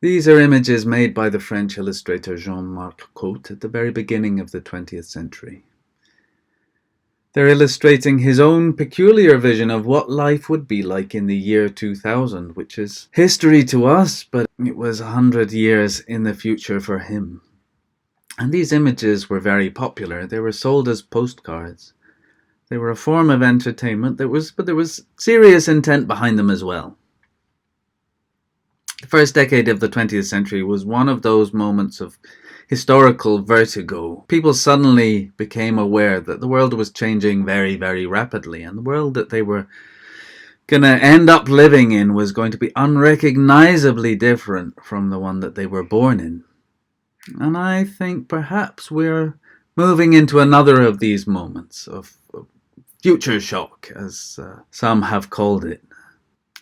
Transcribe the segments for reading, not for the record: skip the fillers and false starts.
These are images made by the French illustrator Jean-Marc Cote at the very beginning of the 20th century. They're illustrating his own peculiar vision of what life would be like in the year 2000, which is history to us, but it was 100 years in the future for him. And these images were very popular. They were sold as postcards. They were a form of entertainment, but there was serious intent behind them as well. The first decade of the 20th century was one of those moments of historical vertigo. People suddenly became aware that the world was changing very, very rapidly, and the world that they were going to end up living in was going to be unrecognizably different from the one that they were born in. And I think perhaps we're moving into another of these moments of future shock, as some have called it.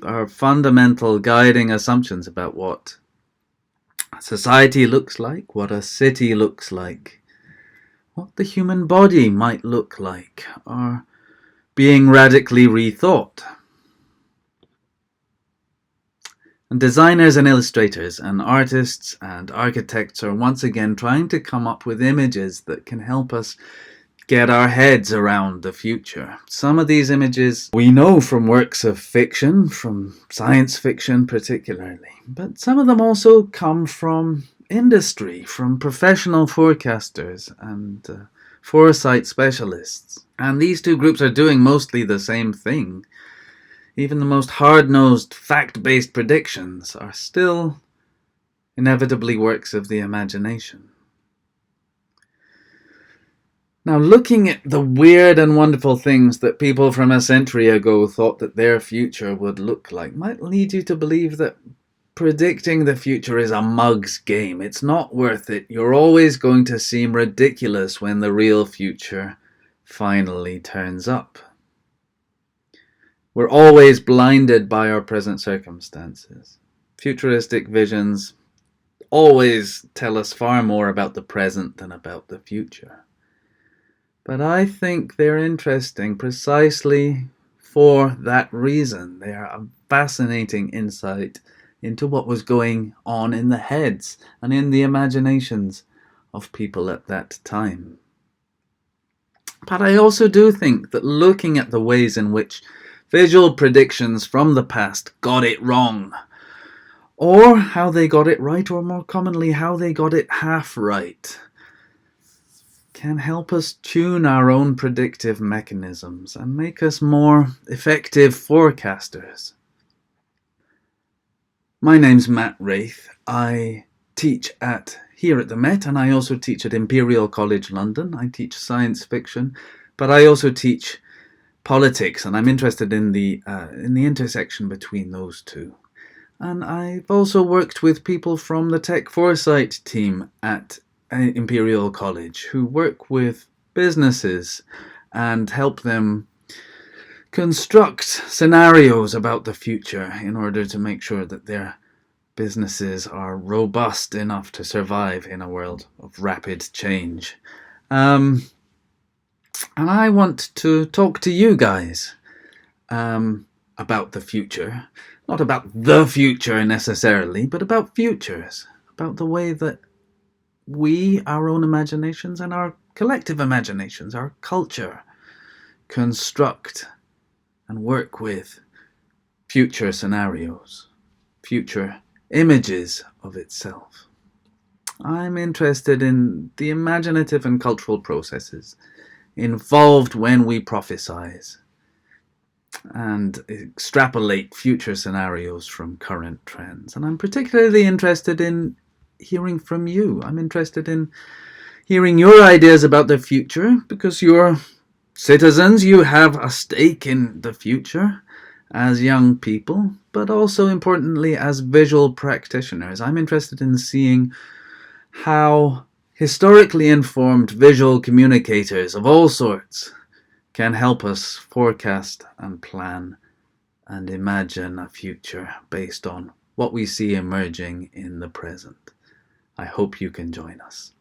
Our fundamental guiding assumptions about what society looks like, what a city looks like, what the human body might look like, are being radically rethought. And designers and illustrators and artists and architects are once again trying to come up with images that can help us get our heads around the future. Some of these images we know from works of fiction, from science fiction particularly, but some of them also come from industry, from professional forecasters and foresight specialists. And these two groups are doing mostly the same thing. Even the most hard-nosed, fact-based predictions are still inevitably works of the imagination. Now, looking at the weird and wonderful things that people from a century ago thought that their future would look like might lead you to believe that predicting the future is a mug's game. It's not worth it. You're always going to seem ridiculous when the real future finally turns up. We're always blinded by our present circumstances. Futuristic visions always tell us far more about the present than about the future. But I think they're interesting precisely for that reason. They are a fascinating insight into what was going on in the heads and in the imaginations of people at that time. But I also do think that looking at the ways in which visual predictions from the past got it wrong, or how they got it right, or more commonly, how they got it half right, can help us tune our own predictive mechanisms and make us more effective forecasters. My name's Matt Wraith. I teach here at the Met, and I also teach at Imperial College London. I teach science fiction, but I also teach politics, and I'm interested in the intersection between those two. And I've also worked with people from the Tech Foresight team at Imperial College who work with businesses and help them construct scenarios about the future in order to make sure that their businesses are robust enough to survive in a world of rapid change. And I want to talk to you guys about the future. Not about the future necessarily, but about futures, about the way that we, our own imaginations and our collective imaginations, our culture, construct and work with future scenarios, future images of itself. I'm interested in the imaginative and cultural processes involved when we prophesize and extrapolate future scenarios from current trends. And I'm particularly interested in hearing from you. I'm interested in hearing your ideas about the future because you're citizens, you have a stake in the future as young people, but also importantly as visual practitioners. I'm interested in seeing how historically informed visual communicators of all sorts can help us forecast and plan and imagine a future based on what we see emerging in the present. I hope you can join us.